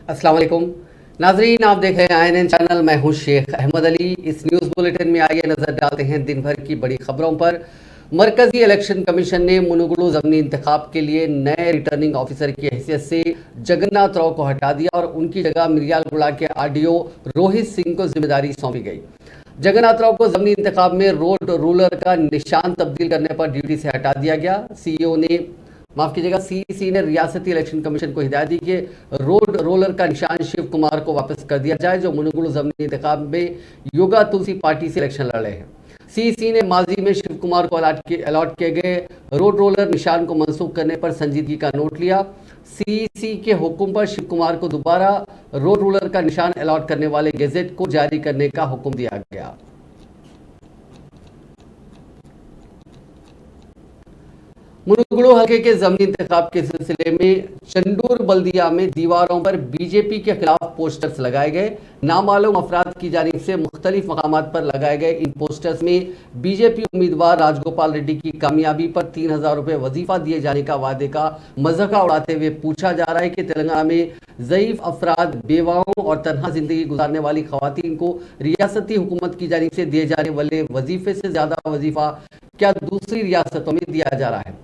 अस्सलाम वालेकुम नाजरीन, आप देख रहे हैं INN चैनल। मैं हूं शेख अहमद अली। इस न्यूज़ बुलेटिन में आइए नजर डालते हैं दिन भर की बड़ी खबरों पर। मरकजी इलेक्शन कमीशन ने मुनुगुरु ज़मीनी इंतखाब के लिए नए रिटर्निंग ऑफिसर की हैसियत से जगन्नाथ राव को हटा दिया और उनकी जगह मिर्यालगुड़ा के RDO रोहित सिंह को जिम्मेदारी सौंपी गई। जगन्नाथ राव को ज़मीनी इंतखाब में रोड रूलर का निशान तब्दील करने पर ड्यूटी से हटा दिया गया। CEC ने रियासती इलेक्शन कमीशन को हिदायत दी कि रोड रोलर का निशान शिव कुमार को वापस कर दिया जाए, जो मुनुगुरु ज़मीनी इंतखाब में योगा तुलसी पार्टी से इलेक्शन लड़े हैं। CEC ने माजी में शिव कुमार को अलॉट किए गए रोड रोलर निशान को मनसूख करने पर संजीदगी का नोट लिया। CEC के हुक्म पर शिव कुमार को दोबारा रोड रोलर का निशान अलॉट करने वाले गेजेट को जारी करने का हुक्म दिया गया। मुनुगुरु हल्के के ज़मीनी इंतखाब के सिलसिले में चंडूर बल्दिया में दीवारों पर बीजेपी के खिलाफ पोस्टर्स लगाए गए। नामालूम अफराद की जानिब से मुख्तलिफ मकामात पर लगाए गए इन पोस्टर्स में बीजेपी उम्मीदवार राजगोपाल रेड्डी की कामयाबी पर 3000 रुपये वजीफा दिए जाने का वादे का मजाक उड़ाते हुए पूछा जा रहा है कि तेलंगाना में ज़ईफ अफराद, बेवाओं और तनहा जिंदगी गुजारने वाली खवातीन को रियासती हुकूमत की जानिब से दिए जाने वाले वजीफे से ज़्यादा वजीफा क्या दूसरी रियासतों में दिया जा रहा है।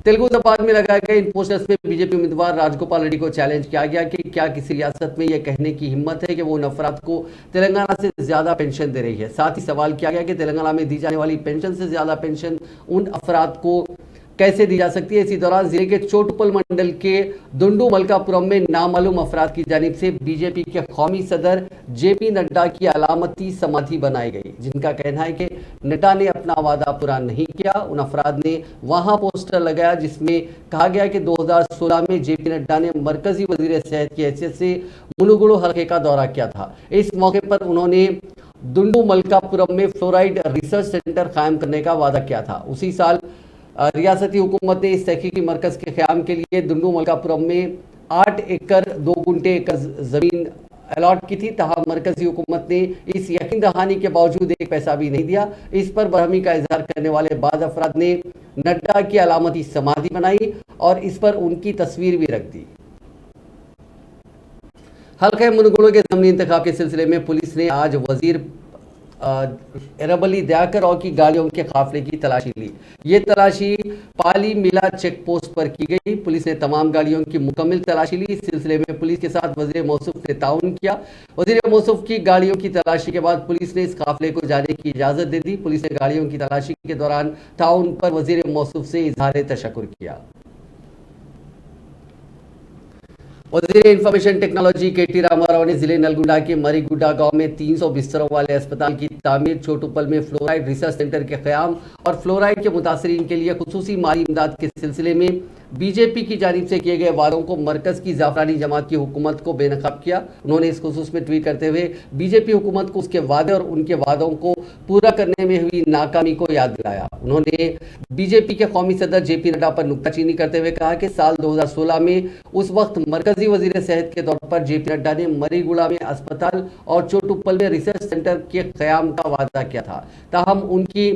तेलुगु जबान में लगाए गए इन पोस्टर्स में बीजेपी उम्मीदवार राजगोपाल रेड्डी को चैलेंज किया गया कि क्या किसी रियासत में यह कहने की हिम्मत है कि वो उन अफराद को तेलंगाना से ज्यादा पेंशन दे रही है। साथ ही सवाल किया गया कि तेलंगाना में दी जाने वाली पेंशन से ज्यादा पेंशन उन अफराद को कैसे दी जा सकती है। इसी दौरान जिले के चोटुपल मंडल के दुंडू मलकापुरम में नामालूम अफराद की जानिब से बीजेपी के कौमी सदर JP नड्डा की अलामती समाधि बनाई गई, जिनका कहना है कि नड्डा ने अपना वादा पूरा नहीं किया। उन अफराद ने वहां पोस्टर लगाया जिसमें कहा गया कि 2016 में JP नड्डा ने मरकजी वजीर सेहत की हैसियत से मुनुगुरु हल्के का दौरा किया था। इस मौके पर उन्होंने दुंडू मलकापुरम में फ्लोराइड रिसर्च सेंटर कायम करने का वादा किया था। उसी साल रियासती हुकूमत ने इस तहकीकी मरकज के क़याम के लिए दुंडू मलकापुरम में 8 एकड़ 2 गुंटे एकड़ ज़मीन अलॉट की थी। तहाँ मरकजी हुकूमत ने इस यकीन दहानी के बावजूद एक पैसा भी नहीं दिया। इस पर बरहमी का इजहार करने वाले बाज़ अफराद ने नड्डा की अलामती समाधि बनाई और इस पर उनकी तस्वीर भी रख दी। हल्के मुनुगुरु के ज़मीनी इंतखाब के सिलसिले में पुलिस ने आज वजीर एरबली दयाकर राव की गाड़ियों के काफिले की तलाशी ली। ये तलाशी पाली मिला चेक पोस्ट पर की गई। पुलिस ने तमाम गाड़ियों की मुकम्मल तलाशी ली। इस सिलसिले में पुलिस के साथ वजीर मौसूफ ने ताउन किया। वजीर मौसूफ की गाड़ियों की तलाशी के बाद पुलिस ने इस काफिले को जाने की इजाज़त दे दी। पुलिस ने गाड़ियों की तलाशी के दौरान ताउन पर वजीर मौसूफ से इजहार तशक्कुर किया। वज़ीर इंफॉर्मेशन टेक्नोलॉजी KT रामाराव ने जिले नलगुंडा के मरीगुड्डा गांव में 300 बिस्तरों वाले अस्पताल की तामीर, चोटुपल में फ्लोराइड रिसर्च सेंटर के क़याम और फ्लोराइड के मुतासरीन के लिए खुसूसी माली इमदाद के सिलसिले में बीजेपी की जानिब से किए गए वादों को मरकज़ की जाफरानी जमात की हुकूमत को बेनकाब किया। उन्होंने इस खुसूस में ट्वीट करते हुए बीजेपी हुकूमत को उसके वादे और उनके वादों को पूरा करने में हुई नाकामी को याद दिलाया। उन्होंने बीजेपी के कौमी सदर JP नड्डा पर नुक्ताचीनी करते हुए कहा कि साल 2016 में उस वक्त मरकजी वजीर सेहत के तौर पर JP नड्डा ने मरीगुड़ा में अस्पताल और चोटुपल में रिसर्च सेंटर के क़याम का वादा किया था। ताहम उनकी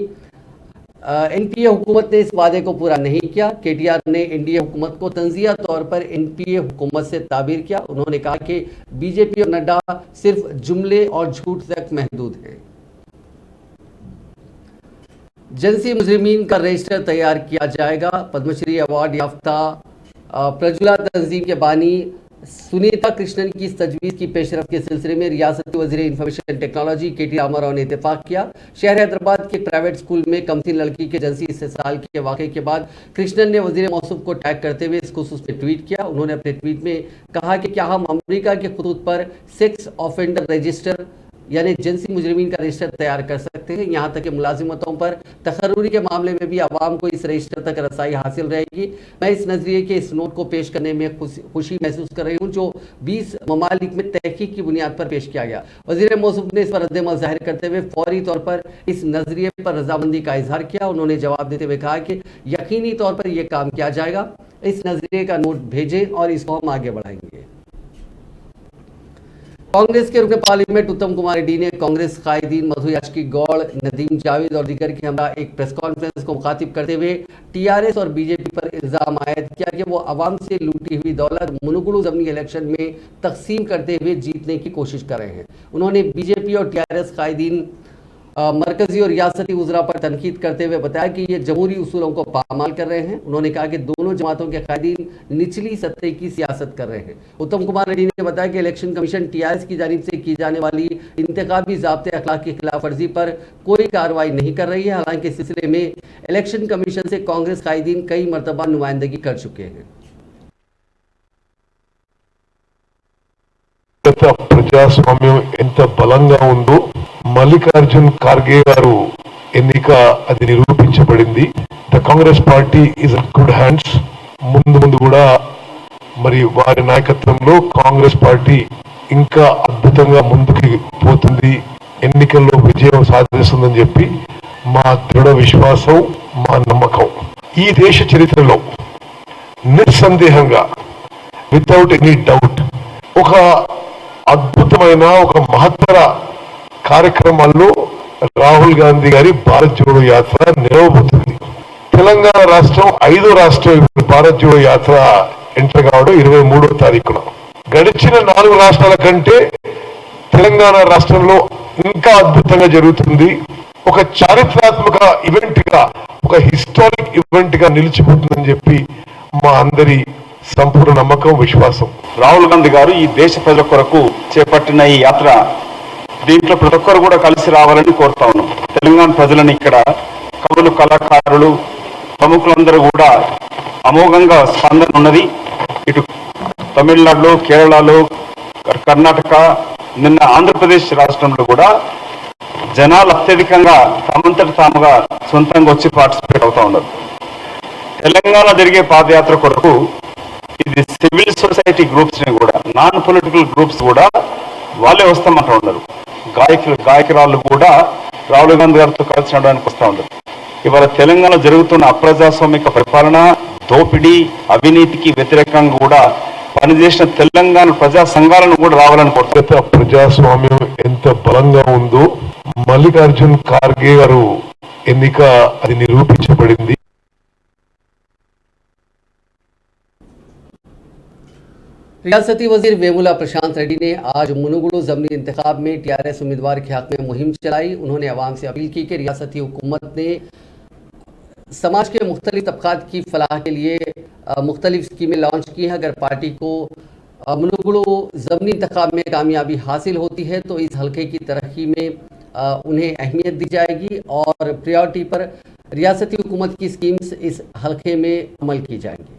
NPA हुकूमत ने इस वादे को पूरा नहीं किया। KTR ने NDA हुकूमत को तंजिया तौर पर NPA हुकूमत से ताबीर किया। उन्होंने कहा कि बीजेपी और नड्डा सिर्फ जुमले और झूठ तक महदूद है। जिनसी मुजरिमीन का रजिस्टर तैयार किया जाएगा। पद्मश्री अवार्ड याफ्ता प्रजुला तंजीम के बानी सुनीता कृष्णन की इस तजवीज़ की पेशरफ के सिलसिले में रियासती वज़ीर इंफॉर्मेशन टेक्नोलॉजी KT रामाराव ने इत्तेफाक किया। शहर हैदराबाद के प्राइवेट स्कूल में कमसिन लड़की के जिनसी इस्तेसाल के वाक़े के बाद कृष्णन ने वज़ीर मौसूफ को टैग करते हुए इस खुसूस में ट्वीट किया। उन्होंने अपने ट्वीट में कहा कि क्या हम अमरीका के खतूत पर सेक्स ऑफेंडर रजिस्टर यानी जिनसी मुजरिमीन का रजिस्टर तैयार कर सकते हैं। यहाँ तक कि मुलाजिमतों पर तकर्रुरी के मामले में भी आवाम को इस रजिस्टर तक रसाई हासिल रहेगी। मैं इस नज़रिए के इस नोट को पेश करने में खुशी महसूस कर रही हूँ, जो 20 ममालिक में तहकीक की बुनियाद पर पेश किया गया। वज़ीर मौसूफ ने इस पर रद्द-ए-अमल ज़ाहिर करते हुए फौरी तौर पर इस नज़रिए पर रजामंदी का इजहार किया। उन्होंने जवाब देते हुए कहा कि यकीनी तौर पर यह काम किया जाएगा। इस नज़रिए का नोट भेजें और इसको हम आगे बढ़ाएंगे। कांग्रेस के रुकन पार्लियामेंट उत्तम कुमार रेड्डी ने कांग्रेस कायदीन मधु याचकी गौड़, नदीम जावेद और दीगर के हमरा एक प्रेस कॉन्फ्रेंस को मुखातिब करते हुए टीआरएस और बीजेपी पर इल्जाम आयद किया कि वो अवाम से लूटी हुई दौलत मुनुगुरु ज़मीनी इलेक्शन में तकसीम करते हुए जीतने की कोशिश कर रहे हैं। उन्होंने बीजेपी और टीआरएस कायदीन मरकजी और रियासती वज़रा पर तनकीद करते हुए बताया कि ये जमहूरी उसूलों को पामाल कर रहे हैं। उन्होंने कहा कि दोनों जमातों के कायदीन निचली सतह की सियासत कर रहे हैं। उत्तम कुमार रेड्डी ने बताया कि इलेक्शन कमीशन टीआरएस की जानिब से की जाने वाली इंतखाबी ज़ाब्ते अखलाक की खिलाफ वर्जी पर कोई कार्रवाई नहीं कर रही है। हालांकि इस सिलसिले में इलेक्शन कमीशन से कांग्रेस कायदीन कई मरतबा नुमाइंदगी कर चुके हैं। ప్రజాస్వామ్యం ఎంత బలంగా ఉందో మల్లికార్జున్ ఖార్గే గారు ఎన్నిక అది నిరూపించబడింది. The Congress party is in good hands. ముందు కూడా మరి వారి నాయకత్వంలో కాంగ్రెస్ పార్టీ ఇంకా అద్భుతంగా ముందుకు పోతుంది, ఎన్నికల్లో విజయం సాధిస్తుందని చెప్పి మా దృఢ విశ్వాసం, మా నమ్మకం. ఈ దేశ చరిత్రలో నిస్సందేహంగా వితౌట్ ఎనీ డౌట్ ఒక అద్భుతమైన ఒక మహత్తర కార్యక్రమాల్లో రాహుల్ గాంధీ గారి భారత్ జోడో యాత్ర నిలవబోతుంది. తెలంగాణ రాష్ట్రం 5వ రాష్ట్రం భారత్ జోడో యాత్ర ఎంటర్ కావడం 23వ తారీఖున. గడిచిన 4 రాష్ట్రాల కంటే తెలంగాణ రాష్ట్రంలో ఇంకా అద్భుతంగా జరుగుతుంది. ఒక చారిత్రాత్మక ఈవెంట్ గా, ఒక హిస్టారిక్ ఈవెంట్ గా నిలిచిపోతుందని చెప్పి మా అందరి సంపూర్ణ నమ్మకం, విశ్వాసం. రాహుల్ గాంధీ గారు ఈ దేశ ప్రజల కొరకు చేపట్టిన ఈ యాత్ర, దీంట్లో ప్రతి ఒక్కరు కూడా కలిసి రావాలని కోరుతా ఉన్నాం. తెలంగాణ ప్రజలను ఇక్కడ కవులు, కళాకారులు, ప్రముఖులందరూ కూడా అమోఘంగా స్పందన ఉన్నది. ఇటు తమిళనాడులో, కేరళలో, కర్ణాటక, నిన్న ఆంధ్రప్రదేశ్ రాష్ట్రంలో కూడా జనాలు అత్యధికంగా తమంతట తాముగా సొంతంగా వచ్చి పార్టిసిపేట్ అవుతా ఉన్నారు. తెలంగాణ జరిగే పాదయాత్ర కొరకు ఇది సివిల్ సొసైటీ గ్రూప్స్ ని కూడా, నాన్ పొలిటికల్ గ్రూప్స్ కూడా వాళ్ళే వస్తామంటూ ఉన్నారు. గాయకురాళ్ళు కూడా రాహుల్ గాంధీ గారితో కలిసి నడవడానికి వస్తూ ఉంటారు. ఇవాళ తెలంగాణ జరుగుతున్న అప్రజాస్వామిక పరిపాలన, దోపిడీ, అవినీతికి వ్యతిరేకంగా కూడా పనిచేసిన తెలంగాణ ప్రజా సంఘాలను కూడా రావాలని కోరుతారు. ప్రజాస్వామ్యం ఎంత బలంగా ఉందో మల్లికార్జున్ ఖార్గే గారు ఎన్నిక అది నిరూపించబడింది. रियासती वजीर वेमुला प्रशांत रेड्डी ने आज मुनुगुरु ज़मीनी इंतखाब में टीआरएस उम्मीदवार के हक में मुहिम चलाई। उन्होंने अवाम से अपील की कि रियासती हुकूमत ने समाज के मुख्तलिफ तबकात की फलाह के लिए मुख्तलिफ स्कीमें लॉन्च की हैं। अगर पार्टी को मुनुगुरु ज़मीनी इंतखाब में कामयाबी हासिल होती है तो इस हल्के की तरक्की में उन्हें अहमियत दी जाएगी और प्रायोरिटी पर रियासती हुकूमत की स्कीम्स इस हल्के में अमल की जाएंगी।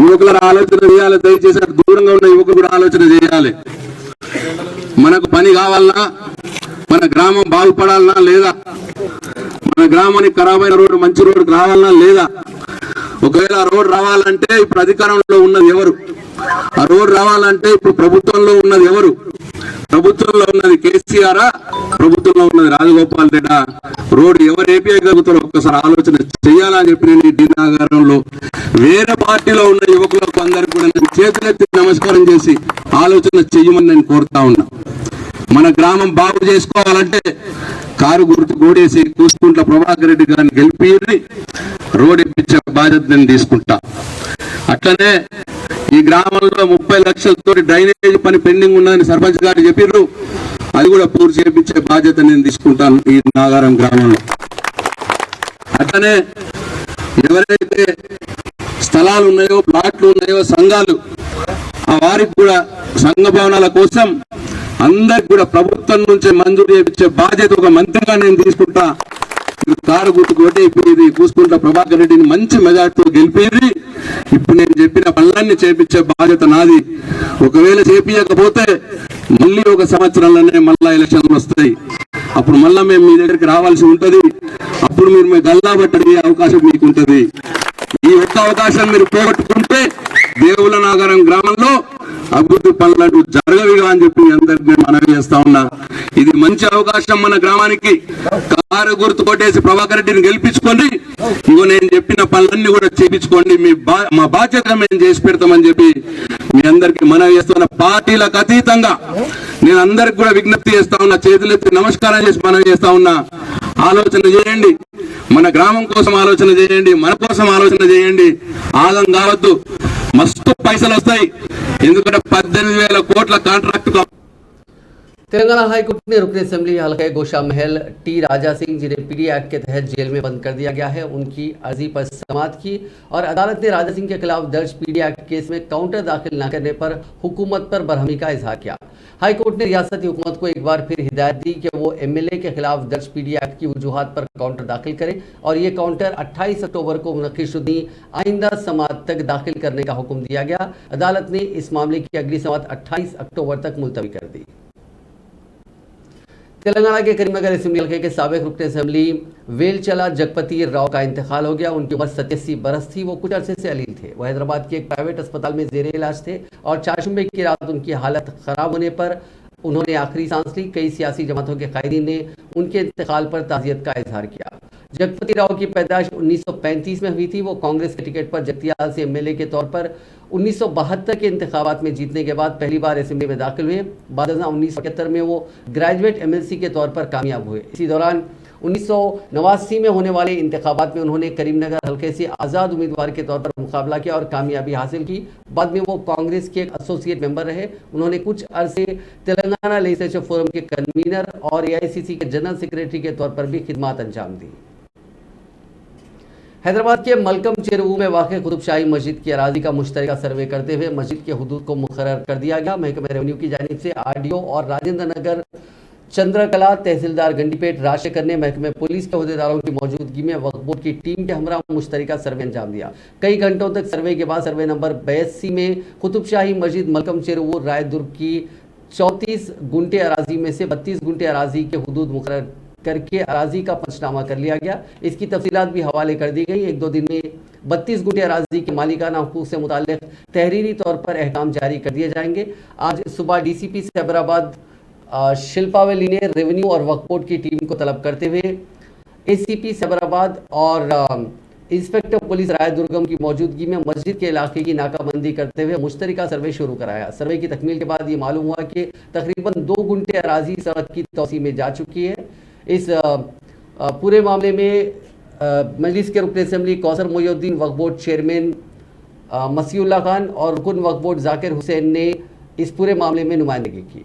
యువకుల ఆలోచన చేయాలి. దయచేసి దూరంగా ఉన్న యువకులు కూడా ఆలోచన చేయాలి. మనకు పని కావాలన్నా, మన గ్రామం బాగుపడాలన్నా లేదా, మన గ్రామానికి ఖరాబైన రోడ్డు మంచి రోడ్డు రావాలన్నా లేదా, ఒకవేళ ఆ రోడ్డు రావాలంటే ఇప్పుడు అధికారంలో ఉన్నది ఎవరు, ఆ రోడ్డు రావాలంటే ఇప్పుడు ప్రభుత్వంలో ఉన్నది ఎవరు, ప్రభుత్వంలో ఉన్నది కేసీఆర్, ప్రభుత్వంలో ఉన్నది రాజగోపాల్ రెడ్డి, రోడ్డు ఎవరు ఏపీయగలుగుతారో ఒక్కసారి ఆలోచన చేయాలని చెప్పి నేను ఈ ఢిల్లీనగరంలో వేరే పార్టీలో ఉన్న యువకులకు అందరికీ కూడా చేతులెత్తి నమస్కారం చేసి ఆలోచన చెయ్యమని నేను కోరుతా ఉన్నా. మన గ్రామం బాగు చేసుకోవాలంటే కారు గుర్తు గోడేసి కూసుకుంట్ల ప్రభాకర్ రెడ్డి గారిని గెలిపి రోడ్ ఇప్పించే బాధ్యత నేను తీసుకుంటా. అట్లనే ఈ గ్రామంలో 30 లక్షలతో డ్రైనేజ్ పని పెండింగ్ ఉన్నదని సర్పంచ్ గారు చెప్పిర్రు, అది కూడా పూర్తి చేయించే బాధ్యత నేను తీసుకుంటాను ఈ నాగారం గ్రామంలో. అట్లనే ఎవరైతే స్థలాలు ఉన్నాయో, ప్లాట్లు ఉన్నాయో, సంఘాలు, ఆ వారికి కూడా సంఘ భవనాల కోసం అందరికి కూడా ప్రభుత్వం నుంచి మంజూరు చేయించే బాధ్యత ఒక మంత్రిగా నేను తీసుకుంటా. కారు గుర్తు కొట్టి ఇది కూసుకుంటా ప్రభాకర్ రెడ్డిని మంచి మెజార్టీతో గెలిపేది. ఇప్పుడు నేను చెప్పిన పనులన్నీ చేపించే బాధ్యత నాది. ఒకవేళ చేపించకపోతే మళ్ళీ ఒక సంవత్సరంలోనే మళ్ళా ఎలక్షన్లు వస్తాయి. అప్పుడు మళ్ళా మేము మీ దగ్గరికి రావాల్సి ఉంటది. అప్పుడు మీరు గల్లా పట్టడి అవకాశం మీకు ఉంటది. ఈ ఒక్క అవకాశం మీరు పోగొట్టుకుంటే దేవుల నాగరం గ్రామంలో అభివృద్ధి పనులు జరగవిగా అని చెప్పి అందరికి నేను మనవి చేస్తా ఉన్నా. ఇది మంచి అవకాశం మన గ్రామానికి. కారు గుర్తు కొట్టేసి ప్రభాకర్ రెడ్డిని గెలిపించుకోండి, ఇగో నేను చెప్పిన పనులన్నీ కూడా చేపించుకోండి, మా బాధ్యత మేము చేసి పెడతామని చెప్పి మీ అందరికి మనవి చేస్తున్న, పార్టీలకు అతీతంగా నేను అందరికి కూడా విజ్ఞప్తి చేస్తా ఉన్నా, చేతులెత్తి నమస్కారం చేసి మనవి చేస్తా ఉన్నా. ఆలోచన చేయండి, మన గ్రామం కోసం ఆలోచన చేయండి, మన కోసం ఆలోచన చేయండి. ఆగం కావద్దు, మస్తు పైసలు వస్తాయి. ఎందుకంటే 18,000 కోట్ల కాంట్రాక్ట్. तेलंगाना हाईकोर्ट ने रुकन असेंबली हल्का गोशा महल टी राजा सिंह, जिन्हें पीडी एक्ट के तहत जेल में बंद कर दिया गया है, उनकी अर्जी पर समाअत की और अदालत ने राजा सिंह के खिलाफ दर्ज पीडी एक्ट केस में काउंटर दाखिल न करने पर हुकूमत पर बरहमी का इजहार किया। हाईकोर्ट ने रियासती हुकूमत को एक बार फिर हिदायत दी कि वो एमएलए के खिलाफ दर्ज पीडी एक्ट की वजूहात पर काउंटर दाखिल करे और ये काउंटर 28 अक्टूबर को मुनक्किद शुदी आइंदा समाअत तक दाखिल करने का हुक्म दिया गया। अदालत ने इस मामले की अगली समाअत 28 अक्टूबर तक मुलतवी कर दी। तेलंगाना के करीमनगर असेंबली हल्के के साबिक रुकन असेंबली वेलचला जगपति राव का इंतकाल हो गया। उनकी उम्र 87 बरस थी। वो कुछ अरसे से अलील थे। वो हैदराबाद के एक प्राइवेट अस्पताल में जेर इलाज थे और चारशंबे की रात उनकी हालत खराब होने पर उन्होंने आखिरी सांस ली। कई सियासी जमातों के कायदीन ने उनके इंतकाल पर ताज़ियत का इजहार किया। जगपति राव की पैदाइश 1935 में हुई थी। वो कांग्रेस के टिकट पर जगतियाल से एमएलए के तौर पर 1972 के इंतखाबात में जीतने के बाद पहली बार असेंबली में दाखिल हुए। बाद 1971 में वो ग्रेजुएट एमएलसी के तौर पर कामयाब हुए। इसी दौरान 1989 में होने वाले इंतखाबात में उन्होंने करीमनगर हल्के से आज़ाद उम्मीदवार के तौर पर मुकाबला किया और कामयाबी हासिल की। बाद में वो कांग्रेस के एक एसोसिएट मेंबर रहे। उन्होंने कुछ अरसे तेलंगाना लेजिस्लेटिव फोरम के कन्वीनर और एआईसीसी के जनरल सेक्रेटरी के तौर पर भी खिदमत अंजाम दी। हैदराबाद के मलकम चेरुवू में वाक़ कुतुबशाही मस्जिद की अराजी का मुश्तरका सर्वे करते हुए मस्जिद के हुदूद को मुकर्रर कर दिया गया। महकमे रेवेन्यू की जानिब से आरडीओ और राजेंद्र नगर चंद्रकला तहसीलदार गंडीपेट राजशेखर ने महकमे पुलिस के अहदेदारों की मौजूदगी में वक्फ बोर्ड की टीम के हमरा मुश्तरका सर्वे अंजाम दिया। कई घंटों तक सर्वे के बाद सर्वे नंबर 82 में कुतुबशाही मस्जिद मलकम चेरुवू रायदुर्ग की 34 गुंटे अराजी में से 32 गुंटे अराजी के हुदूद मुकर्रर करके अराजी का पंचनामा कर लिया गया। इसकी तफसीलात भी हवाले कर दी गई। 1-2 दिन में 32 गुंटे अराजी के मालिकाना हुकूक से मुताल्लिक तहरीरी तौर पर अहकाम जारी कर दिए जाएंगे। आज सुबह डीसीपी सैबराबाद शिल्पा वली ने रेवेन्यू और वक्फ बोर्ड की टीम को तलब करते हुए एसीपी सैबराबाद और इंस्पेक्टर पुलिस रायदुर्गम की मौजूदगी में मस्जिद के इलाके की नाकाबंदी करते हुए मुश्तरका सर्वे शुरू कराया। सर्वे की तकमील के बाद ये मालूम हुआ कि तकरीबन 2 गुंटे अराजी सड़क की तोसी में जा चुकी है। इस पूरे मामले में मजलिस के रुकन असेंबली कौसर मोइनुद्दीन, वक्फ बोर्ड चेयरमैन मसीउल्लाह खान और रुकन वक्फ बोर्ड जाकिर हुसैन ने इस पूरे मामले में नुमाइंदगी की।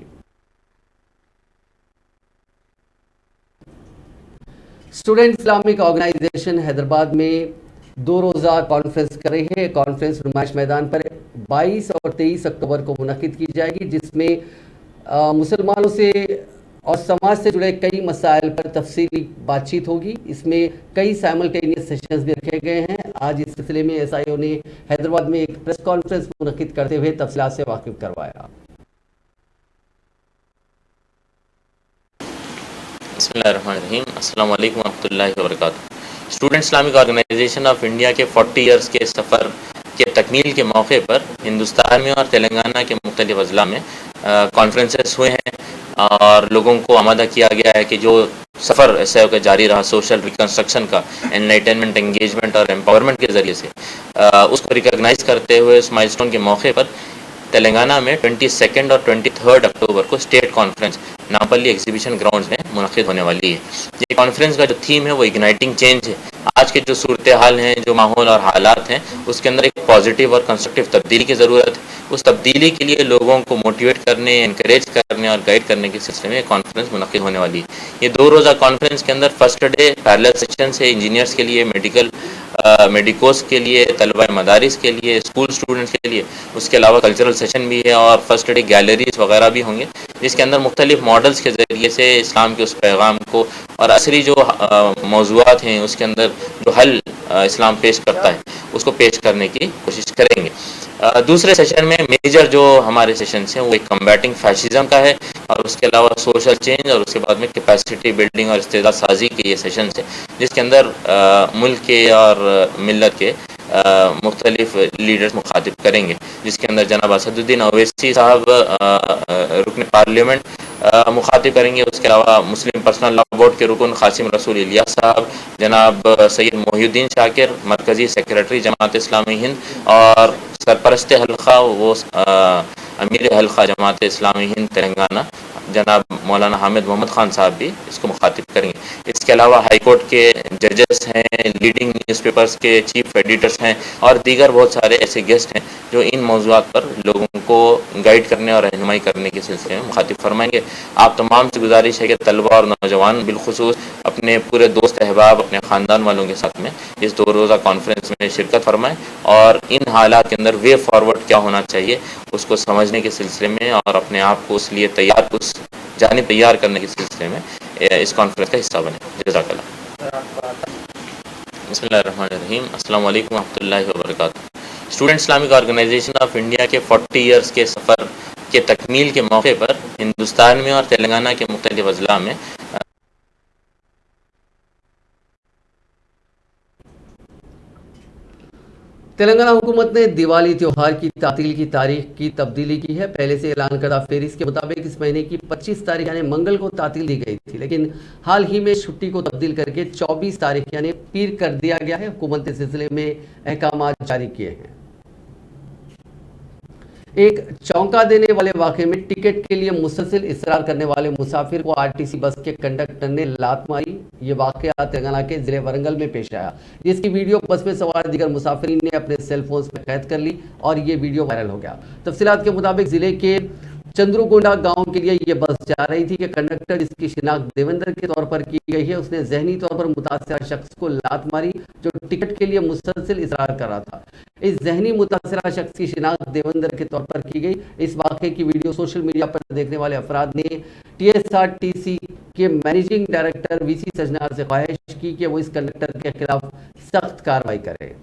स्टूडेंट इस्लामिक ऑर्गेनाइजेशन हैदराबाद में 2 रोज़ा कॉन्फ्रेंस कर रही है। कॉन्फ्रेंस नुमाइश मैदान पर 22 और 23 अक्टूबर को मुनक्किद की जाएगी, जिसमें मुसलमानों से और समाज से जुड़े कई मसाइल पर तफसीली बातचीत होगी। इसमें कई साइमल्टेनियस सेशंस भी रखे गए हैं। आज इस सिलसिले में एसआईओ ने हैदराबाद में एक प्रेस कॉन्फ्रेंस मुनक्किद करते हुए तफसीलात से वाकिफ करवाया। बिस्मिल्लाहिर्रहमानिर्रहीम, अस्सलाम वालेकुम रहमतुल्लाहि व बरकातुहू। Student Islamic organisation of India के 40 ईयर्स के सफ़र के तकमील के मौके पर हिंदुस्तान में और तेलंगाना के मुख्तलिफ अजला में कॉन्फ्रेंसेस हुए हैं और लोगों को आमादा किया गया है कि जो सफ़र ऐसे होकर जारी रहा सोशल रिकन्स्ट्रक्शन का, एनलाइटनमेंट, एंगेजमेंट और एम्पावरमेंट के ज़रिए से उसको रिकॉग्नाइज करते हुए इस माइलस्टोन के मौके पर तेलंगाना में 22 और 23 अक्टूबर को state conference Nampally exhibition grounds में मुनक्किद होने वाली है। ये कॉन्फ्रेंस का जो थीम है वो इग्नाइटिंग चेंज है। आज के जो सूरत हाल हैं, जो माहौल और हालात हैं, उसके अंदर एक पॉजिटिव और कंस्ट्रक्टिव तब्दीली की ज़रूरत है। उस तब्दीली के लिए लोगों को मोटिवेट करने, इनकरेज करने और गाइड करने के सिलसिले में कॉन्फ्रेंस मुनक्किद होने वाली है। ये 2 रोज़ा कॉन्फ्रेंस के अंदर फर्स्ट डे पैरेलल सेक्शन से इंजीनियर्स के लिए, मेडिकोस के लिए, तलबा मदारिस के लिए, स्कूल स्टूडेंट्स के लिए, उसके अलावा कल्चरल सेशन भी है और फर्स्ट डे गैलरीज वगैरह भी होंगे, जिसके अंदर मुख्तलिफ मॉडल्स के ज़रिए से इस्लाम के उस पैगाम को और असरी जो मौज़ूआत हैं उसके अंदर जो हल इस्लाम पेश करता है उसको पेश करने की कोशिश करेंगे। दूसरे सेशन में मेजर जो हमारे सेशंस हैं वो एक कम्बैटिंग फैशिज्म का है और उसके अलावा सोशल चेंज और उसके बाद में कैपेसिटी बिल्डिंग और इस्तेदाद साजी के ये सेशंस हैं, जिसके अंदर मुल्क के और मिल्लत के मुख्तलिफ लीडर्स मुखातिब करेंगे, जिसके अंदर जनाब असदुद्दीन ओवैसी साहब रुकन पार्लियामेंट मुखातिब करेंगे। उसके अलावा मुस्लिम पर्सनल लॉ बोर्ड के रुकन कासिम रसूल इलियास साहब, जनाब सैयद मोहिउद्दीन शाकिर, मरकज़ी सेक्रेटरी जमात इस्लामी हिंद, और सरपरस्त हल्का वो अमीर हल्का जमात इस्लामी हिंद तेलंगाना जनाब मौलाना हामिद मोहम्मद खान साहब भी इसको मुखातिब करेंगे। इसके अलावा हाई कोर्ट के जजेस हैं, लीडिंग न्यूज़पेपर्स के चीफ एडिटर्स हैं और दीगर बहुत सारे ऐसे गेस्ट हैं जो इन मौज़ूआत पर लोगों को गाइड करने और रहनुमाई करने के सिलसिले में मुखातिब फरमाएंगे। आप तमाम से गुजारिश है कि तलबा और नौजवान बिलखुसूस अपने पूरे दोस्त अहबाब, अपने ख़ानदान वालों के साथ में इस 2 रोज़ा कॉन्फ्रेंस में शिरकत फरमाएं और इन हालात के अंदर वे फॉरवर्ड क्या होना चाहिए उसको समझने के सिलसिले में और अपने आप को उस लिए उस जानिब तैयार करने के सिलसिले में इस कॉन्फ्रेंस का हिस्सा बने। जज़ाकल्लाह। बिस्मिल्लाहिर्रहमानिर्रहीम। अस्सलाम वालेकुम रहमतुल्लाहि व बरकातुहू। Student Islamic organisation of India के 40 ईयर्स के सफ़र के तकमील के मौके पर हिंदुस्तान में और तेलंगाना के मुख्तलिफ अजला में तेलंगाना हुकूमत ने दिवाली त्यौहार की तातील की तारीख की तब्दीली की है। पहले से ऐलान करदा फेरिस्त के मुताबिक इस महीने की 25 तारीख यानी मंगल को तातील दी गई थी, लेकिन हाल ही में छुट्टी को तब्दील करके 24 तारीख यानी पीर कर दिया गया है। हुकूमत ने इस सिलसिले में अहकाम जारी किए हैं। एक चौंका देने वाले वाक़े में टिकट के लिए मुसलसल इसरार करने वाले मुसाफिर को आरटीसी बस के कंडक्टर ने लात मारी। ये वाक़या तेलंगाना के जिले वरंगल में पेश आया, जिसकी वीडियो बस में सवार दीगर मुसाफिरीन ने अपने सेलफोन में कैद कर ली और ये वीडियो वायरल हो गया। तफसीलात के मुताबिक जिले के चंद्रुगोंडा गांव के लिए ये बस जा रही थी कि कंडक्टर, जिसकी शिनाख्त देवेंद्र के तौर पर की गई है, उसने जहनी तौर पर मुतासरा शख्स को लात मारी जो टिकट के लिए मुसलसल इसरार कर रहा था। इस जहनी मुतासरा शख्स की शिनाख्त देवेंद्र के तौर पर की गई। इस वाक़े की वीडियो सोशल मीडिया पर देखने वाले अफराद ने TSRTC के मैनेजिंग डायरेक्टर VC सजनार से ख्वाहिश की कि वो इस कंडक्टर के खिलाफ सख्त कार्रवाई करे।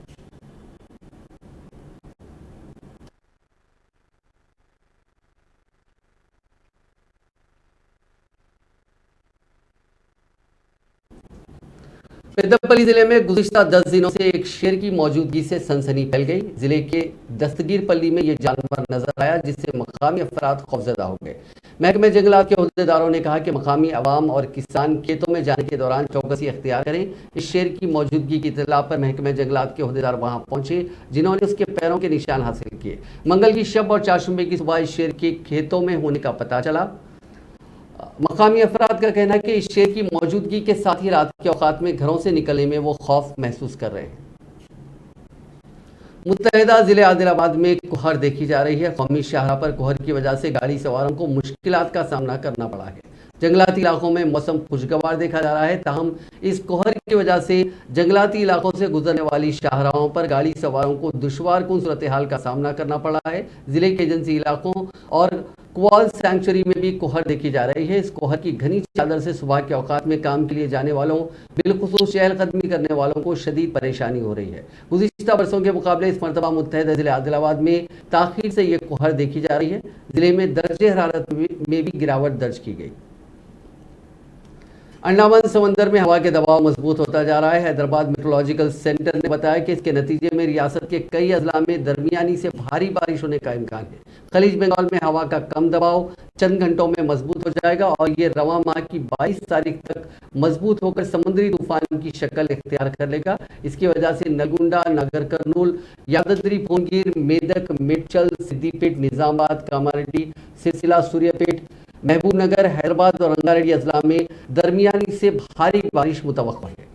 पेद्दपल्ली जिले में गुज़िश्ता 10 दिनों से एक शेर की मौजूदगी से सनसनी फैल गई। जिले के दस्तगीरपल्ली में ये जानवर नजर आया, जिससे मकामी अफराद खौफजदा हो गए। महकमे जंगलात के अहदेदारों ने कहा कि मकामी अवाम और किसान खेतों में जाने के दौरान चौकसी अख्तियार करें। इस शेर की मौजूदगी की इत्तला पर महकमे जंगलात के अहदेदार वहां पहुंचे, जिन्होंने उसके पैरों के निशान हासिल किए। मंगल की शब और चारशंबे की सुबह इस शेर के खेतों में होने का पता चला। मकामी अफराद का कहना है कि इस शेर की मौजूदगी के साथ ही रात के औकात में घरों से निकलने में वो खौफ महसूस कर रहे हैं। मुत्तहिदा जिले आदिलाबाद में कोहर देखी जा रही है। कौमी शाहराह पर कोहर की वजह से गाड़ी सवारों को मुश्किलात का सामना करना पड़ा है। जंगलाती इलाकों में मौसम खुशगवार देखा जा रहा है, ताहम इस कोहर की वजह से जंगलाती इलाकों से गुजरने वाली शाहराहों पर गाड़ी सवारों को दुश्वारकुन सूरत हाल का सामना करना पड़ा है। जिले के एजेंसी इलाकों और क्वाल सैंक्चुरी में भी कोहर देखी जा रही है। इस कोहर की घनी चादर से सुबह के औकात में काम के लिए जाने वालों, बिलखुसूस चहलकदमी करने वालों को शदीद परेशानी हो रही है। गुज़िश्ता बरसों के मुकाबले इस मरतबा मुत्तहिदा जिले आदिलाबाद में ताख़ीर से ये कोहर देखी जा रही है। जिले में दर्जे हरारत में भी गिरावट दर्ज की गई। अंडमान समंदर में हवा के दबाव मजबूत होता जा रहा है। हैदराबाद मेट्रोलॉजिकल सेंटर ने बताया कि इसके नतीजे में रियासत के कई अजला में दरमियानी से भारी बारिश होने का इम्कान है। खलीज बंगाल में हवा का कम दबाव चंद घंटों में मजबूत हो जाएगा और ये रवां माह की 22 तारीख तक मजबूत होकर समुद्री तूफान की शक्ल इख्तियार कर लेगा। इसकी वजह से नलगुंडा, नागर कर्नूल, यादत्री, भोंगीर, मेदक, मेडचल, सिद्दीपेट, निजामाबाद, कामारेड्डी, सिलसिला, सूर्यापेट, महबूबनगर, हैदराबाद और रंगारेड्डी अजला में दरमियानी से भारी बारिश मुतवक्को है।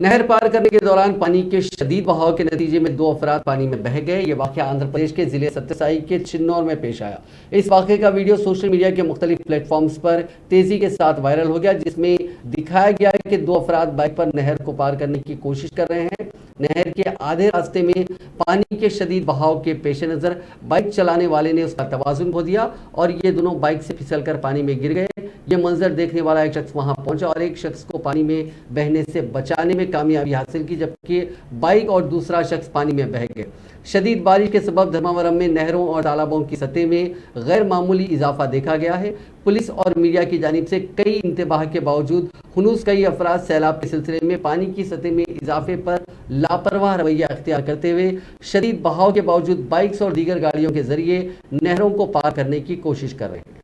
नहर पार करने के दौरान पानी के शदीद बहाव के नतीजे में 2 अफराद पानी में बह गए। ये वाक़या आंध्र प्रदेश के जिले सत्यसाई के चिन्नौर में पेश आया। इस वाक़े का वीडियो सोशल मीडिया के मुख्तलिफ प्लेटफॉर्म्स पर तेजी के साथ वायरल हो गया, जिसमें दिखाया गया है कि 2 अफराद बाइक पर नहर को पार करने की कोशिश कर रहे हैं। नहर के आधे रास्ते में पानी के शदीद बहाव के पेश नज़र बाइक चलाने वाले ने उसका तवाज़ुन खो दिया और ये दोनों बाइक से फिसलकर पानी में गिर गए। ये मंजर देखने वाला एक शख्स वहां पहुंचा और एक शख्स को पानी में बहने से बचाने में कामयाबी हासिल की, जबकि बाइक और दूसरा शख्स पानी में बह गए। शदीद बारिश के सबब धर्मावरम में नहरों और तालाबों की सतह में गैर मामूली इजाफा देखा गया है। पुलिस और मीडिया की जानिब से कई इंतबाह के बावजूद हुनूस कई अफराद सैलाब के सिलसिले में पानी की सतह में इजाफे पर लापरवाह रवैया अख्तियार करते हुए शदीद बहाव के बावजूद बाइक्स और दीगर गाड़ियों के जरिए नहरों को पार करने की कोशिश कर रहे हैं।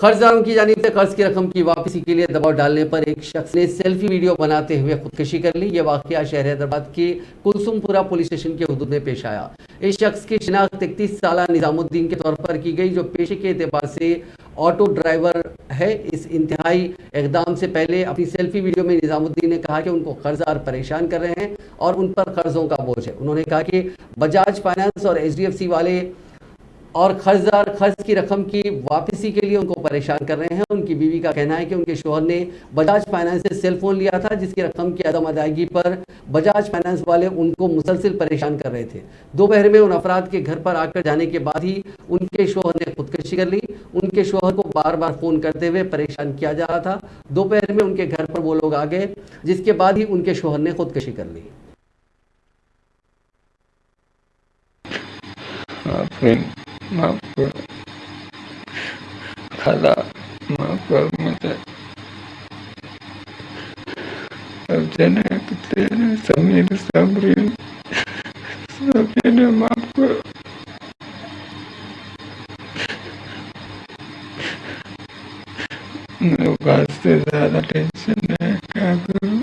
कर्जदारों की जानिब से कर्ज की रकम की वापसी के लिए दबाव डालने पर एक शख्स ने सेल्फी वीडियो बनाते हुए खुदकुशी कर ली। यह वाकया शहर हैदराबाद के कुलसुमपुरा पुलिस स्टेशन के हुदूद में पेश आया। इस शख्स की शिनाख्त 31 साला निजामुद्दीन के तौर पर की गई, जो पेशे के एतबार से ऑटो ड्राइवर है। इस इंतहाई इकदाम से पहले अपनी सेल्फी वीडियो में निजामुद्दीन ने कहा कि उनको कर्जदार परेशान कर रहे हैं और उन पर कर्जों का बोझ है। उन्होंने कहा कि बजाज फाइनेंस और HDFC वाले और कर्जदार कर्ज की रकम की वापसी के लिए उनको परेशान कर रहे हैं। उनकी बीवी का कहना है कि उनके शोहर ने बजाज फाइनेंस से सेल फोन लिया था, जिसकी रकम की अदम अदायगी पर बजाज फाइनेंस वाले उनको मुसलसिल परेशान कर रहे थे। दोपहर में उन अफराद के घर पर आकर जाने के बाद ही उनके शोहर ने खुदकुशी कर ली। उनके शोहर को बार बार फोन करते हुए परेशान किया जा रहा था। दोपहर में उनके घर पर वो लोग आ गए, जिसके बाद ही उनके शोहर ने खुदकुशी कर ली। माफ कर खाला, माफ कर मुझे। अब जना तेरे समीर सबरीन सभी ने माफ कर। मेरे पास से ज्यादा टेंशन है, क्या करूं?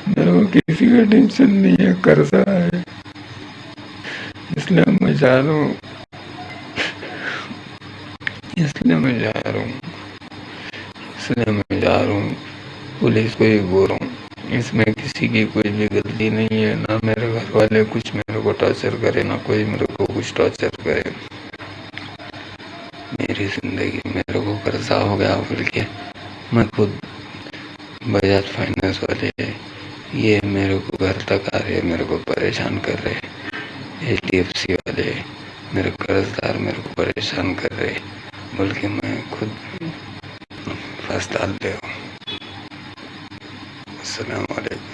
मेरे को किसी का टेंशन नहीं है, कर्जा है, इसलिए मैं जा रहा हूँ, पुलिस को ही बोल रहा हूँ। इसमें किसी की कोई भी गलती नहीं है, ना मेरे घर वाले कुछ मेरे को टॉर्चर करे, ना कोई मेरे को कुछ टॉर्चर करे। मेरी जिंदगी मेरे को कर्जा हो गया बोल के मैं खुद बजाज फाइनेंस वाले ये मेरे को घर तक आ रहे, मेरे को परेशान कर रहे। HDFC वाले मेरे कर्जदार मेरे को परेशान कर रहे बोल के मैं खुद फंस डाल रहा हूँ। अस्सलाम वालेकुम।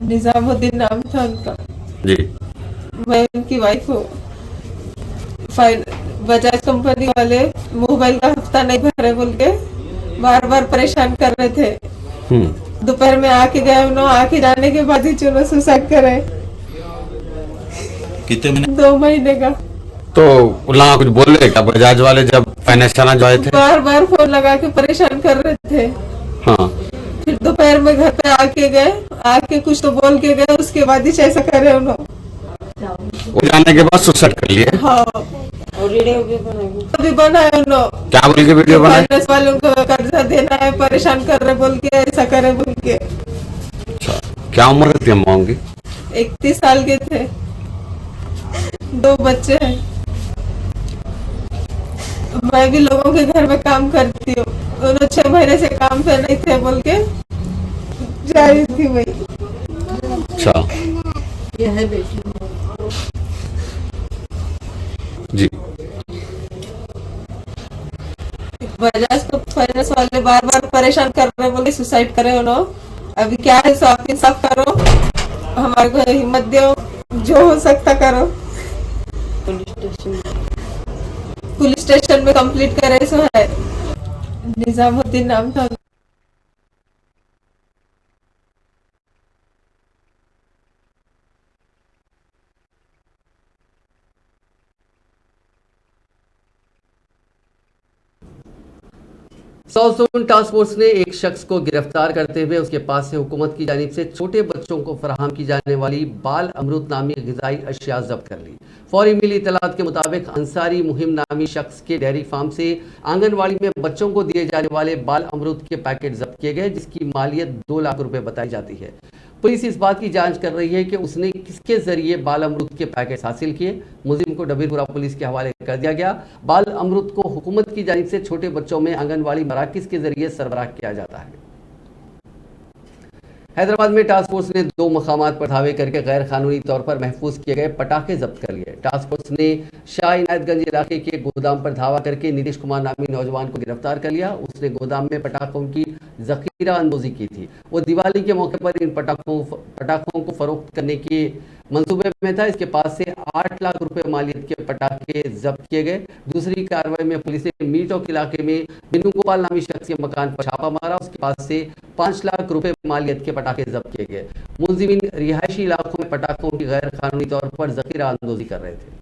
निजामुद्दीन नाम था उनका जी। मैं उनकी वाइफ हूँ। बजाज कंपनी वाले मोबाइल का हफ्ता नहीं भरे बोल के बार बार परेशान कर रहे थे। दोपहर में आके गए, उन्होंने आके जाने के बाद ही चुनो सुसाइड करे। कितने महीने? 2 महीने का। तो उल्ला कुछ बोल रहे क्या बजाज वाले जब फाइनेंस आना जो आए थे? बार बार फोन लगा के परेशान कर रहे थे। हाँ। फिर दोपहर में घर पे आके गए, आके कुछ तो बोल के गए, उसके बाद ही ऐसा करे उन्होंने। वो जाने के बाद सुसाइड कर लिए? हाँ, और वीडियो भी बनाए उन्होंने। क्या बोल के वीडियो बनाए? फाइनेंस वालों को कर्जा देना है, परेशान कर रहे बोल के, ऐसा करे बोल के। अच्छा, क्या उम्र थी अम्मा की? 31 साल के थे, 2 बच्चे हैं। मैं भी लोगों के घर में काम करती हूँ, उन्होंने 6 महीने से काम पे नहीं थे बोल के जा रही थी वही। अच्छा, यह है बेटी जी। बजाज को फाइनेंस वाले बार बार परेशान कर रहे बोले सुसाइड करे उन्होंने। अभी क्या है, आप इंसाफ करो, हमारे को हिम्मत दो, जो हो सकता करो। पुलिस स्टेशन में कंप्लीट करे सो है। निजामुद्दीन नाम था। साउथ जोन टास्क फोर्स ने एक शख्स को गिरफ्तार करते हुए उसके पास से हुकूमत की जानिब से छोटे बच्चों को फराहम की जाने वाली बाल अमृत नामी ग़िज़ाई अशिया जब्त कर ली। फौरी मिली इतलात के मुताबिक अंसारी मुहिम नामी शख्स के डेयरी फार्म से आंगनवाड़ी में बच्चों को दिए जाने वाले बाल अमृत के पैकेट जब्त किए गए, जिसकी मालियत 2 लाख रुपए बताई जाती है। पुलिस इस बात की जांच कर रही है कि उसने किसके जरिए बाल अमृत के पैकेट हासिल किए। मुलजिम को डबीरपुरा पुलिस के हवाले कर दिया गया। बाल अमृत को हुकूमत की जानिब से छोटे बच्चों में आंगनवाड़ी मराकज़ के जरिए सरबराह किया जाता है। हैदराबाद में टास्क फोर्स ने 2 मकामात पर धावे करके गैर कानूनी तौर पर महफूज किए गए पटाखे जब्त कर लिए। टास्क फोर्स ने शाह इनायतगंज इलाके के गोदाम पर धावा करके नीतीश कुमार नामी नौजवान को गिरफ्तार कर लिया। उसने गोदाम में पटाखों की जखीरा अंदोजी की थी। वो दिवाली के मौके पर इन पटाखों को फरोख्त करने के मंसूबे में था। इसके पास से 8 लाख रुपए मालियत के पटाखे जब्त किए गए। दूसरी कार्रवाई में पुलिस ने मीरचौक इलाके में बिन्नू गोपाल नामी शख्स के मकान पर छापा मारा। उसके पास से 5 लाख रुपए मालियत के पटाखे जब्त किए गए। मुलजिमीन रिहायशी इलाकों में पटाखों की गैर कानूनी तौर पर जखीरा अंदोजी कर रहे थे।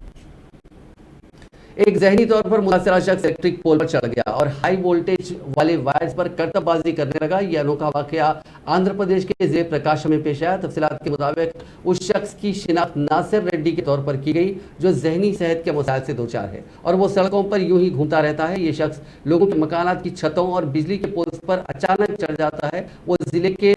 एक जहनी तौर पर मुतासरा शख्स इलेक्ट्रिक पोल पर चढ़ गया और हाई वोल्टेज वाले वायर्स पर करतबबाजी करने लगा। यह अनोखा वाकया आंध्र प्रदेश के जिले प्रकाशम में पेश आया। तफसीलात के मुताबिक उस शख्स की शिनाख्त नासिर रेड्डी के तौर पर की गई जो जहनी सेहत के मसाइल से दो चार है और वो सड़कों पर यूं ही घूमता रहता है। ये शख्स लोगों के मकानात की छतों और बिजली के पोल्स पर अचानक चढ़ जाता है। वो जिले के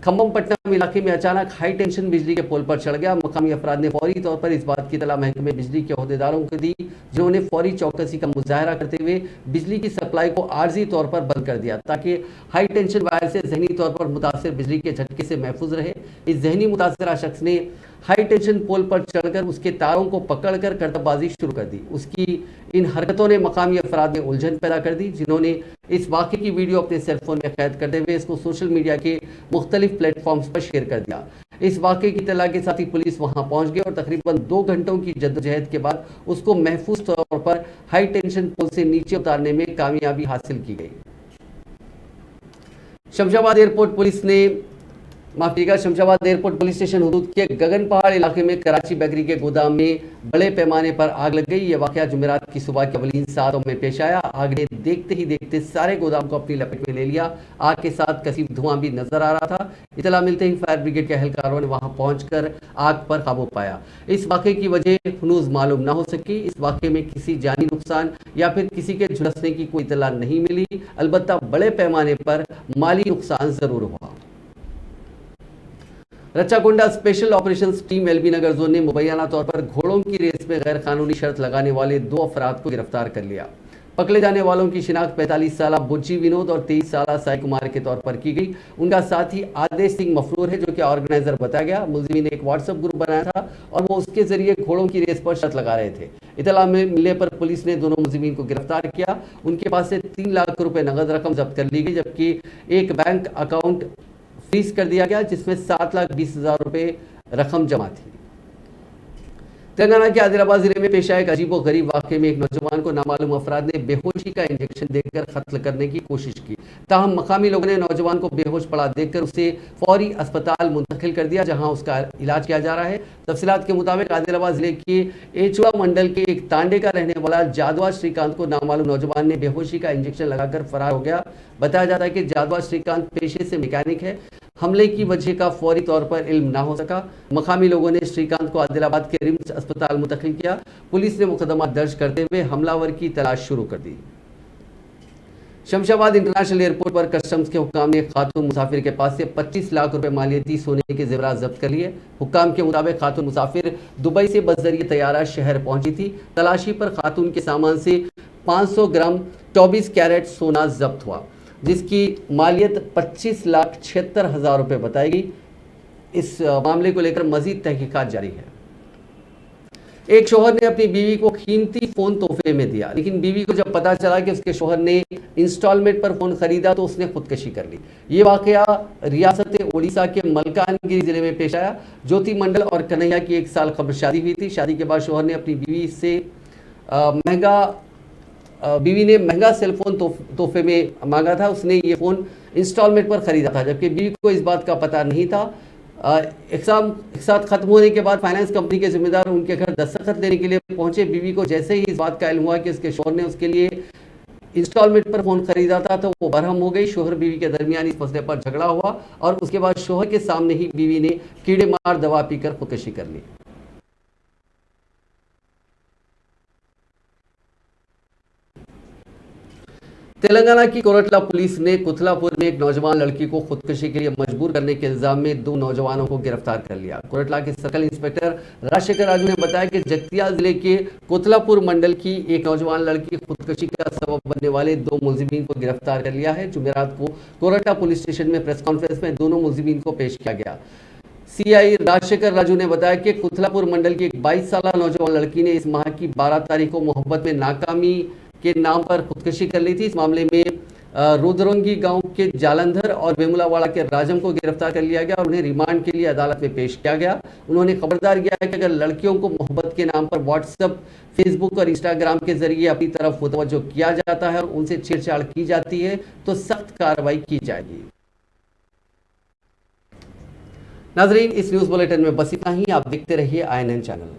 खम्बमपट्टनम इलाके में अचानक हाई टेंशन बिजली के पोल पर चढ़ गया। मकामी अफराद ने फौरी तौर पर इस बात की इत्तला महकमे बिजली के अहदेदारों को दी, जिन्होंने फौरी चौकसी का मुजाहरा करते हुए बिजली की सप्लाई को आर्जी तौर पर बंद कर दिया ताकि हाई टेंशन वायर से जहनी तौर पर मुतासर बिजली के झटके से महफूज रहे। इस जहनी मुतासरा शख्स ने हाई टेंशन पोल पर चढ़कर उसके तारों को पकड़कर करतबबाजी शुरू कर दी। उसकी इन हरकतों ने मकामी अफराद में उलझन पैदा कर दी, जिन्होंने इस वाक़े की वीडियो अपने सेलफोन में कैद करते हुए इसको सोशल मीडिया के मुख्तलिफ प्लेटफॉर्म्स पर शेयर कर दिया। इस वाक़े की इत्तला के साथ ही पुलिस वहां पहुंच गई और तकरीबन 2 घंटों की जद्दोजहद के बाद उसको महफूज तौर पर हाई टेंशन पोल से नीचे उतारने में कामयाबी हासिल की गई। शमशाबाद एयरपोर्ट पुलिस स्टेशन हुदूद के गगन पहाड़ इलाके में कराची बेकरी के गोदाम में बड़े पैमाने पर आग लग गई। यह वाकया जुमेरात की सुबह के अवलीन सातों में पेश आया। आग ने देखते ही देखते सारे गोदाम को अपनी लपेट में ले लिया। आग के साथ कसीब धुआं भी नजर आ रहा था। इतला मिलते ही फायर ब्रिगेड के एहलकारों ने वहां पहुंचकर आग पर काबू पाया। इस वाकये की वजह हनूज मालूम न हो सकी। इस वाकये में किसी जानी नुकसान या फिर किसी के झुलसने की कोई इतला नहीं मिली, अलबत्ता बड़े पैमाने पर माली नुकसान जरूर हुआ। Rachakonda special operations team LB नगर जोन ने मुबैना तौर पर घोड़ों की रेस में गैर कानूनी शर्त लगाने वाले 2 अफराद को गिरफ्तार कर लिया। पकड़े जाने वालों की शिनाख्त 45 साला बुज्जी विनोद और 23 साला साई कुमार के तौर पर की गई। उनका साथी आदेश सिंह मफरूर है, जो कि ऑर्गेनाइजर बताया गया। मुलजिम ने एक व्हाट्सएप ग्रुप बनाया था और वो उसके जरिए घोड़ों की रेस पर शर्त लगा रहे थे। इतला मिलने पर पुलिस ने दोनों मुलजिमीन को गिरफ्तार किया। उनके पास से 3 लाख रुपए नगद रकम जब्त कर ली गई, जबकि एक बैंक अकाउंट फ्रीज कर दिया गया जिसमें 7,20,000 रुपए रकम जमा थी। तेलंगाना के आदिलाबाद जिले में पेश आए एक अजीबो गरीब वाकये में एक नौजवान को नामालूम अफराद ने बेहोशी का इंजेक्शन देकर कत्ल करने की कोशिश की। ताहम मकामी लोगों ने नौजवान को बेहोश पड़ा देखकर उसे फौरी अस्पताल मुंतकिल कर दिया, जहां उसका इलाज किया जा रहा है। तफसीलात के मुताबिक आदिलाबाद जिले के एचुआ मंडल के एक तांडे का रहने वाला जादवा श्रीकांत को नामालूम नौजवान ने बेहोशी का इंजेक्शन लगाकर फरार हो गया। बताया जाता है कि जादवा श्रीकांत पेशे से मैकेनिक है। हमले की वजह का फौरी तौर पर इल्म ना हो सका। मकामी लोगों ने श्रीकांत को आदिलाबाद के रिम्स अस्पताल मुंतकिल किया। पुलिस ने मुकदमा दर्ज करते हुए हमलावर की तलाश शुरू कर दी। शमशाबाद इंटरनेशनल एयरपोर्ट पर कस्टम्स के हुक्काम ने खातून मुसाफिर के पास से 25 लाख रुपए मालियती सोने के जेवरात जब्त कर लिए। हुक्काम के मुताबिक खातून मुसाफिर दुबई से बस जरिए तैयारा शहर पहुंची थी। तलाशी पर खातून के सामान से 500 ग्राम 24 कैरेट सोना जब्त हुआ, जिसकी मालियत 25,76,000 रुपए बताई गई। इस मामले को लेकर मजीद तहकीकात जारी है। एक शोहर ने अपनी बीवी को कीमती फोन तोहफे में दिया, लेकिन बीवी को जब पता चला कि उसके शोहर ने इंस्टॉलमेंट पर फोन खरीदा तो उसने खुदकशी कर ली। ये वाकया रियासत उड़ीसा के मलकानगिरी जिले में पेश आया। ज्योति मंडल और कन्हैया की 1 साल कबल शादी हुई थी। शादी के बाद शोहर ने अपनी बीवी ने महंगा सेलफोन तोहफे में मांगा था। उसने ये फ़ोन इंस्टॉलमेंट पर ख़रीदा था, जबकि बीवी को इस बात का पता नहीं था। एक साथ ख़त्म होने के बाद फाइनेंस कंपनी के जिम्मेदार उनके घर दस्तखत लेने के लिए पहुंचे। बीवी को जैसे ही इस बात का इल्म हुआ कि उसके शोहर ने उसके लिए इंस्टॉलमेंट पर फ़ोन खरीदा था तो वो बरहम हो गई। शोहर बीवी के दरमियान इस मसले पर झगड़ा हुआ और उसके बाद शोहर के सामने ही बीवी ने कीड़े मार दवा पीकर खुदकशी कर ली। तेलंगाना की कोरटला पुलिस ने कुतलापुर में एक नौजवान लड़की को खुदकशी के लिए मजबूर करने के इल्जाम में 2 नौजवानों को गिरफ्तार कर लिया। कोरटला के सर्कल इंस्पेक्टर राजशेखर राजू ने बताया कि जगतिया जिले के कुतलापुर मंडल की एक नौजवान लड़की खुदकशी का सबब बनने वाले 2 मुलजिमीन को गिरफ्तार कर लिया है। जुमेरात को कोरटला पुलिस स्टेशन में प्रेस कॉन्फ्रेंस में दोनों मुलजिमीन को पेश किया गया। सीआई राजशेखर राजू ने बताया कि कुतलापुर मंडल की एक 22 साल नौजवान लड़की ने इस माह की 12 तारीख को मोहब्बत में नाकामी के नाम पर खुदकशी कर ली थी। इस मामले में रुद्रंगी गांव के जालंधर और वेमुलावाड़ा के राजम को गिरफ्तार कर लिया गया और उन्हें रिमांड के लिए अदालत में पेश किया गया। उन्होंने खबरदार किया है कि अगर लड़कियों को मोहब्बत के नाम पर व्हाट्सएप, फेसबुक और इंस्टाग्राम के जरिए अपनी तरफ मुतवज्जो किया जाता है और उनसे छेड़छाड़ की जाती है तो सख्त कार्रवाई की जाएगी। नाजरीन, इस न्यूज़ बुलेटिन में बस इतना ही। आप देखते रहिए INN चैनल।